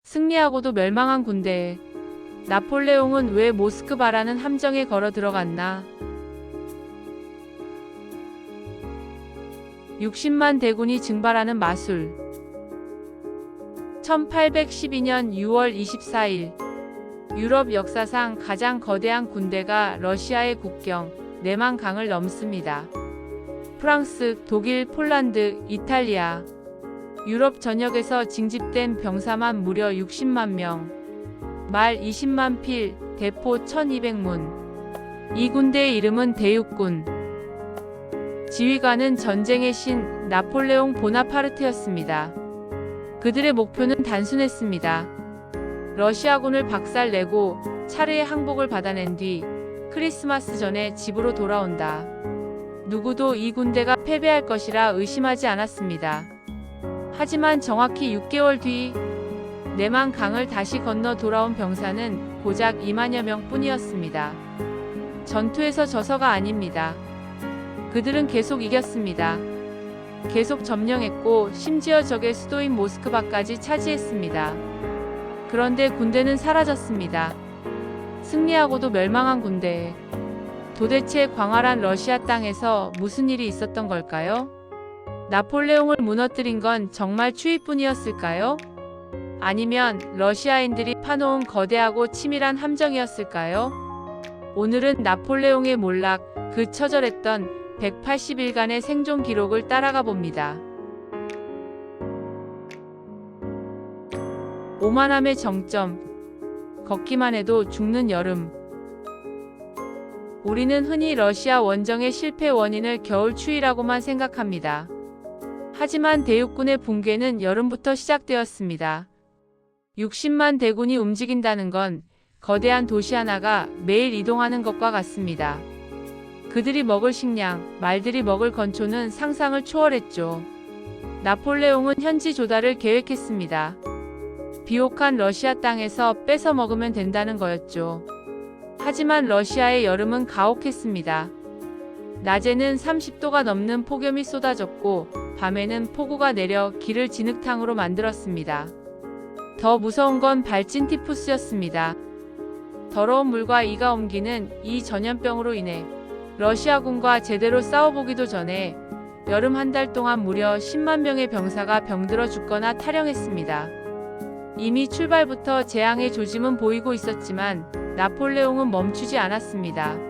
승리하고도 멸망한 군대에 나폴레옹은 왜 모스크바라는 함정에 걸어 들어갔나? 60만 대군이 증발하는 마술. 1812년 6월 24일 유럽 역사상 가장 거대한 군대가 러시아의 국경 내만강을 넘습니다. 프랑스, 독일, 폴란드, 이탈리아, 유럽 전역에서 징집된 병사만 무려 60만 명, 말 20만 필, 대포 1200문. 이 군대의 이름은 대육군. 지휘관은 전쟁의 신 나폴레옹 보나파르트였습니다. 그들의 목표는 단순했습니다. 러시아군을 박살내고 차르의 항복을 받아낸 뒤 크리스마스 전에 집으로 돌아온다. 누구도 이 군대가 패배할 것이라 의심하지 않았습니다. 하지만 정확히 6개월 뒤 내만강을 다시 건너 돌아온 병사는 고작 2만여 명 뿐이었습니다. 전투에서 져서가 아닙니다. 그들은 계속 이겼습니다. 계속 점령했고 심지어 적의 수도인 모스크바까지 차지했습니다. 그런데 군대는 사라졌습니다. 승리하고도 멸망한 군대에 도대체 광활한 러시아 땅에서 무슨 일이 있었던 걸까요? 나폴레옹을 무너뜨린 건 정말 추위뿐이었을까요? 아니면 러시아인들이 파놓은 거대하고 치밀한 함정이었을까요? 오늘은 나폴레옹의 몰락, 그 처절했던 180일간의 생존 기록을 따라가 봅니다. 오만함의 정점. 걷기만 해도 죽는 여름. 우리는 흔히 러시아 원정의 실패 원인을 겨울 추위라고만 생각합니다. 하지만 대육군의 붕괴는 여름부터 시작되었습니다. 60만 대군이 움직인다는 건 거대한 도시 하나가 매일 이동하는 것과 같습니다. 그들이 먹을 식량, 말들이 먹을 건초는 상상을 초월했죠. 나폴레옹은 현지 조달을 계획했습니다. 비옥한 러시아 땅에서 뺏어 먹으면 된다는 거였죠. 하지만 러시아의 여름은 가혹했습니다. 낮에는 30도가 넘는 폭염이 쏟아졌고 밤에는 폭우가 내려 길을 진흙탕으로 만들었습니다. 더 무서운 건 발진 티푸스였습니다. 더러운 물과 이가 옮기는 이 전염병으로 인해 러시아군과 제대로 싸워보기도 전에 여름 한 달 동안 무려 10만 명의 병사가 병들어 죽거나 탈영했습니다. 이미 출발부터 재앙의 조짐은 보이고 있었지만 나폴레옹은 멈추지 않았습니다.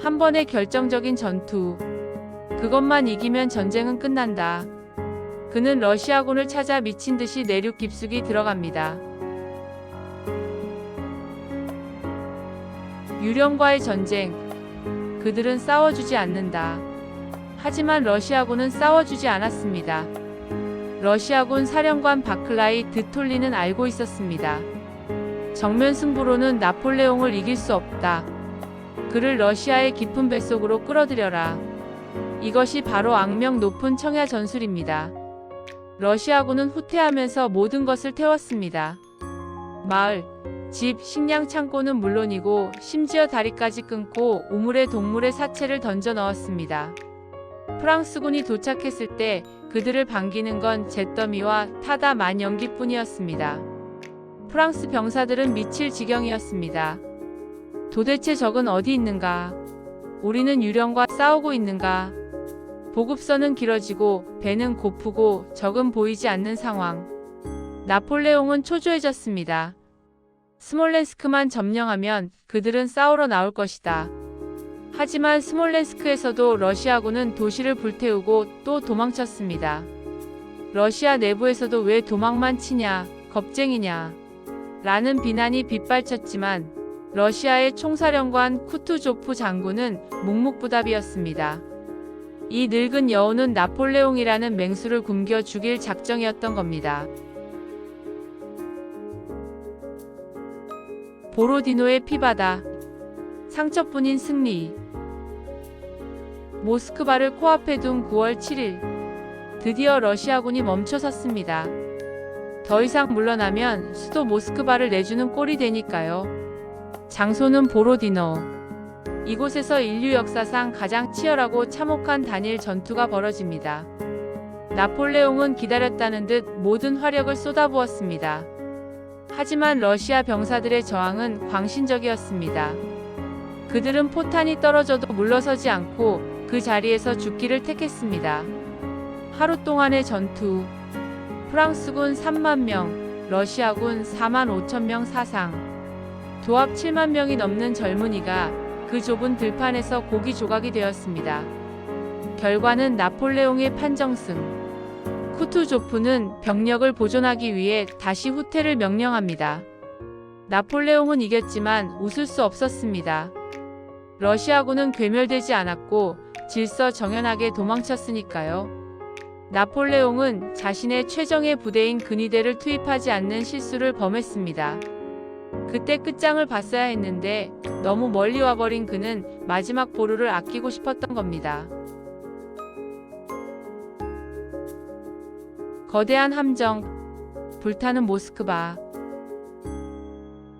한 번의 결정적인 전투. 그것만 이기면 전쟁은 끝난다. 그는 러시아군을 찾아 미친 듯이 내륙 깊숙이 들어갑니다. 유령과의 전쟁. 그들은 싸워주지 않는다. 하지만 러시아군은 싸워주지 않았습니다. 러시아군 사령관 바클라이 드톨리는 알고 있었습니다. 정면 승부로는 나폴레옹을 이길 수 없다. 그를 러시아의 깊은 뱃속으로 끌어들여라. 이것이 바로 악명 높은 청야 전술입니다. 러시아군은 후퇴하면서 모든 것을 태웠습니다. 마을, 집, 식량 창고는 물론이고 심지어 다리까지 끊고 우물에 동물의 사체를 던져 넣었습니다. 프랑스군이 도착했을 때 그들을 반기는 건 잿더미와 타다 만연기뿐이었습니다. 프랑스 병사들은 미칠 지경이었습니다. 도대체 적은 어디 있는가? 우리는 유령과 싸우고 있는가? 보급선은 길어지고 배는 고프고 적은 보이지 않는 상황. 나폴레옹은 초조해졌습니다. 스몰렌스크만 점령하면 그들은 싸우러 나올 것이다. 하지만 스몰렌스크에서도 러시아군은 도시를 불태우고 또 도망쳤습니다. 러시아 내부에서도 왜 도망만 치냐, 겁쟁이냐 라는 비난이 빗발쳤지만 러시아의 총사령관 쿠투조프 장군은 묵묵부답이었습니다. 이 늙은 여우는 나폴레옹이라는 맹수를 굶겨 죽일 작정이었던 겁니다. 보로디노의 피바다. 상처뿐인 승리. 모스크바를 코앞에 둔 9월 7일. 드디어 러시아군이 멈춰섰습니다. 더 이상 물러나면 수도 모스크바를 내주는 꼴이 되니까요. 장소는 보로디노. 이곳에서 인류 역사상 가장 치열하고 참혹한 단일 전투가 벌어집니다. 나폴레옹은 기다렸다는 듯 모든 화력을 쏟아부었습니다. 하지만 러시아 병사들의 저항은 광신적이었습니다. 그들은 포탄이 떨어져도 물러서지 않고 그 자리에서 죽기를 택했습니다. 하루 동안의 전투. 프랑스군 3만 명, 러시아군 4만 5천 명 사상. 도합 7만 명이 넘는 젊은이가 그 좁은 들판에서 고기 조각이 되었습니다. 결과는 나폴레옹의 판정승. 쿠투조프는 병력을 보존하기 위해 다시 후퇴를 명령합니다. 나폴레옹은 이겼지만 웃을 수 없었습니다. 러시아군은 괴멸되지 않았고 질서정연하게 도망쳤으니까요. 나폴레옹은 자신의 최정예 부대인 근위대를 투입하지 않는 실수를 범했습니다. 그때 끝장을 봤어야 했는데 너무 멀리 와버린 그는 마지막 보루를 아끼고 싶었던 겁니다. 거대한 함정, 불타는 모스크바.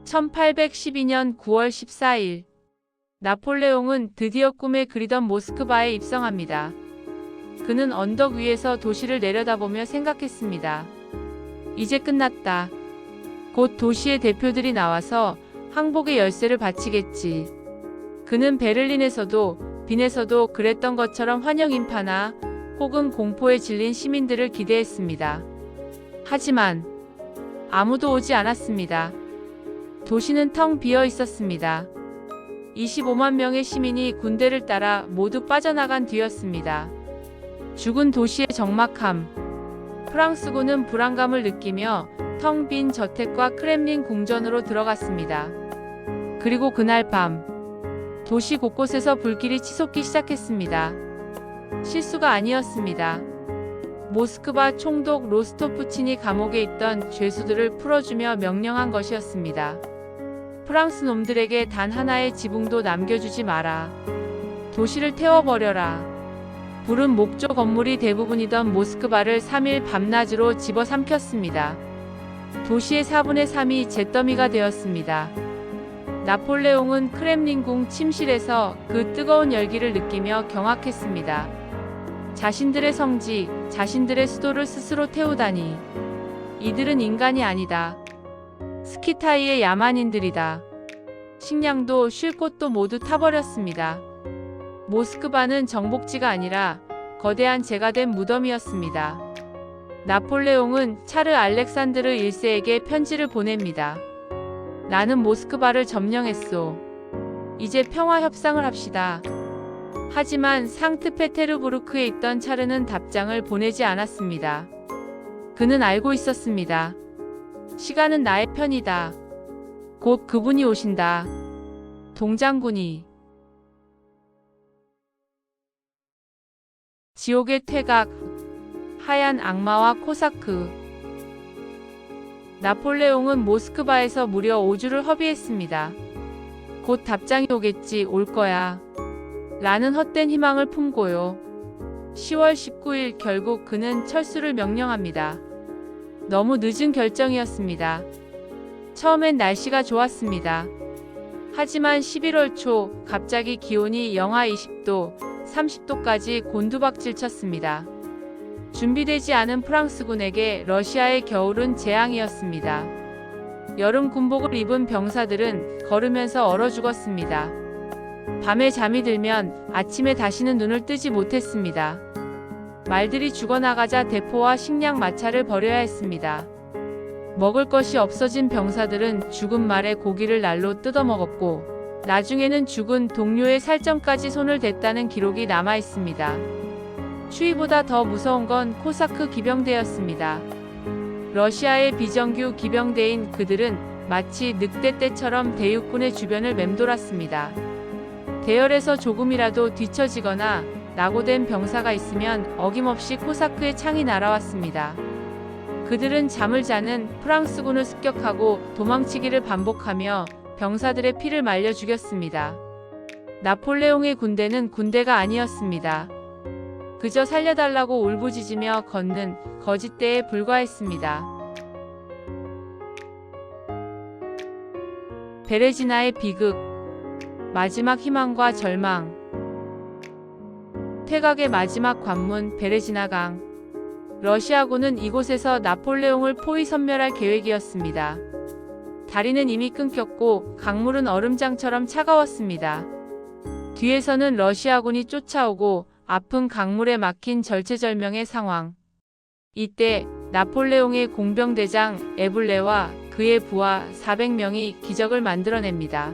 1812년 9월 14일, 나폴레옹은 드디어 꿈에 그리던 모스크바에 입성합니다. 그는 언덕 위에서 도시를 내려다보며 생각했습니다. 이제 끝났다. 곧 도시의 대표들이 나와서 항복의 열쇠를 바치겠지. 그는 베를린에서도 빈에서도 그랬던 것처럼 환영 인파나 혹은 공포에 질린 시민들을 기대했습니다. 하지만 아무도 오지 않았습니다. 도시는 텅 비어 있었습니다. 25만 명의 시민이 군대를 따라 모두 빠져나간 뒤였습니다. 죽은 도시의 적막함. 프랑스군은 불안감을 느끼며 텅 빈 저택과 크렘린 궁전으로 들어갔습니다. 그리고 그날 밤, 도시 곳곳에서 불길이 치솟기 시작했습니다. 실수가 아니었습니다. 모스크바 총독 로스토프친이 감옥에 있던 죄수들을 풀어주며 명령한 것이었습니다. 프랑스 놈들에게 단 하나의 지붕도 남겨주지 마라. 도시를 태워버려라. 불은 목조 건물이 대부분이던 모스크바를 3일 밤낮으로 집어삼켰습니다. 도시의 4분의 3이 잿더미가 되었습니다. 나폴레옹은 크렘린궁 침실에서 그 뜨거운 열기를 느끼며 경악했습니다. 자신들의 성지, 자신들의 수도를 스스로 태우다니. 이들은 인간이 아니다. 스키타이의 야만인들이다. 식량도 쉴 곳도 모두 타버렸습니다. 모스크바는 정복지가 아니라 거대한 재가 된 무덤이었습니다. 나폴레옹은 차르 알렉산드르 1세에게 편지를 보냅니다. 나는 모스크바를 점령했소. 이제 평화 협상을 합시다. 하지만 상트페테르부르크에 있던 차르는 답장을 보내지 않았습니다. 그는 알고 있었습니다. 시간은 나의 편이다. 곧 그분이 오신다. 동장군이. 지옥의 퇴각. 하얀 악마와 코사크. 나폴레옹은 모스크바에서 무려 5주를 허비했습니다. 곧 답장이 오겠지, 올 거야. 라는 헛된 희망을 품고요. 10월 19일 결국 그는 철수를 명령합니다. 너무 늦은 결정이었습니다. 처음엔 날씨가 좋았습니다. 하지만 11월 초 갑자기 기온이 영하 20도, 30도까지 곤두박질 쳤습니다. 준비되지 않은 프랑스군에게 러시아의 겨울은 재앙이었습니다. 여름 군복을 입은 병사들은 걸으면서 얼어 죽었습니다. 밤에 잠이 들면 아침에 다시는 눈을 뜨지 못했습니다. 말들이 죽어나가자 대포와 식량 마차를 버려야 했습니다. 먹을 것이 없어진 병사들은 죽은 말의 고기를 날로 뜯어먹었고 나중에는 죽은 동료의 살점까지 손을 댔다는 기록이 남아 있습니다. 추위보다 더 무서운 건 코사크 기병대였습니다. 러시아의 비정규 기병대인 그들은 마치 늑대떼처럼 대육군의 주변을 맴돌았습니다. 대열에서 조금이라도 뒤처지거나 낙오된 병사가 있으면 어김없이 코사크의 창이 날아왔습니다. 그들은 잠을 자는 프랑스군을 습격하고 도망치기를 반복하며 병사들의 피를 말려 죽였습니다. 나폴레옹의 군대는 군대가 아니었습니다. 그저 살려달라고 울부짖으며 걷는 거짓대에 불과했습니다. 베레지나의 비극. 마지막 희망과 절망. 퇴각의 마지막 관문 베레지나강. 러시아군은 이곳에서 나폴레옹을 포위 섬멸할 계획이었습니다. 다리는 이미 끊겼고 강물은 얼음장처럼 차가웠습니다. 뒤에서는 러시아군이 쫓아오고 아픈 강물에 막힌 절체절명의 상황. 이때 나폴레옹의 공병대장 에블레와 그의 부하 400명이 기적을 만들어냅니다.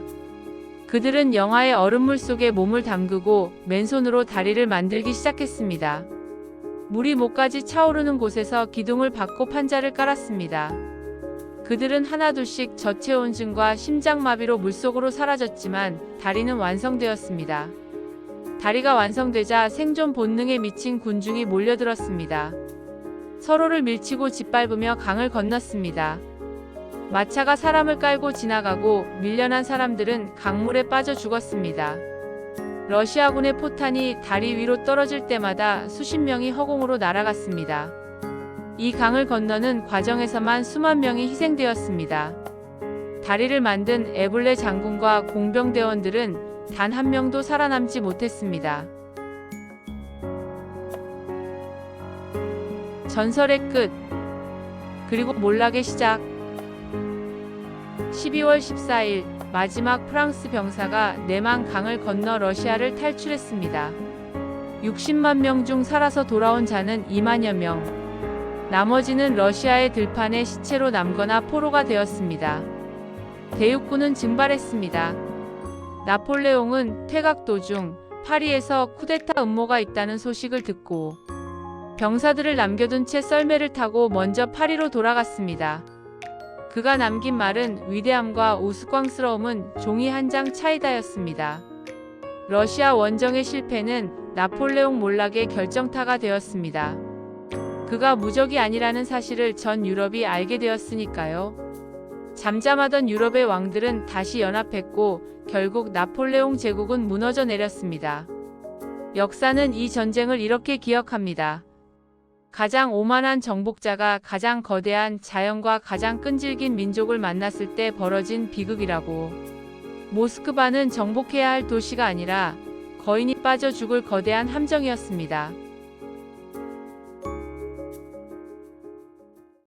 그들은 영하의 얼음물 속에 몸을 담그고 맨손으로 다리를 만들기 시작했습니다. 물이 목까지 차오르는 곳에서 기둥을 받고 판자를 깔았습니다. 그들은 하나둘씩 저체온증과 심장마비로 물속으로 사라졌지만 다리는 완성되었습니다. 다리가 완성되자 생존 본능에 미친 군중이 몰려들었습니다. 서로를 밀치고 짓밟으며 강을 건넜습니다. 마차가 사람을 깔고 지나가고 밀려난 사람들은 강물에 빠져 죽었습니다. 러시아군의 포탄이 다리 위로 떨어질 때마다 수십 명이 허공으로 날아갔습니다. 이 강을 건너는 과정에서만 수만 명이 희생되었습니다. 다리를 만든 에블레 장군과 공병대원들은 단 한 명도 살아남지 못했습니다. 전설의 끝, 그리고 몰락의 시작. 12월 14일 마지막 프랑스 병사가 네만 강을 건너 러시아를 탈출했습니다. 60만 명 중 살아서 돌아온 자는 2만여 명. 나머지는 러시아의 들판에 시체로 남거나 포로가 되었습니다. 대육군은 증발했습니다. 나폴레옹은 퇴각 도중 파리에서 쿠데타 음모가 있다는 소식을 듣고 병사들을 남겨둔 채 썰매를 타고 먼저 파리로 돌아갔습니다. 그가 남긴 말은 위대함과 우스꽝스러움은 종이 한 장 차이다였습니다. 러시아 원정의 실패는 나폴레옹 몰락의 결정타가 되었습니다. 그가 무적이 아니라는 사실을 전 유럽이 알게 되었으니까요. 잠잠하던 유럽의 왕들은 다시 연합했고 결국 나폴레옹 제국은 무너져 내렸습니다. 역사는 이 전쟁을 이렇게 기억합니다. 가장 오만한 정복자가 가장 거대한 자연과 가장 끈질긴 민족을 만났을 때 벌어진 비극이라고. 모스크바는 정복해야 할 도시가 아니라 거인이 빠져 죽을 거대한 함정이었습니다.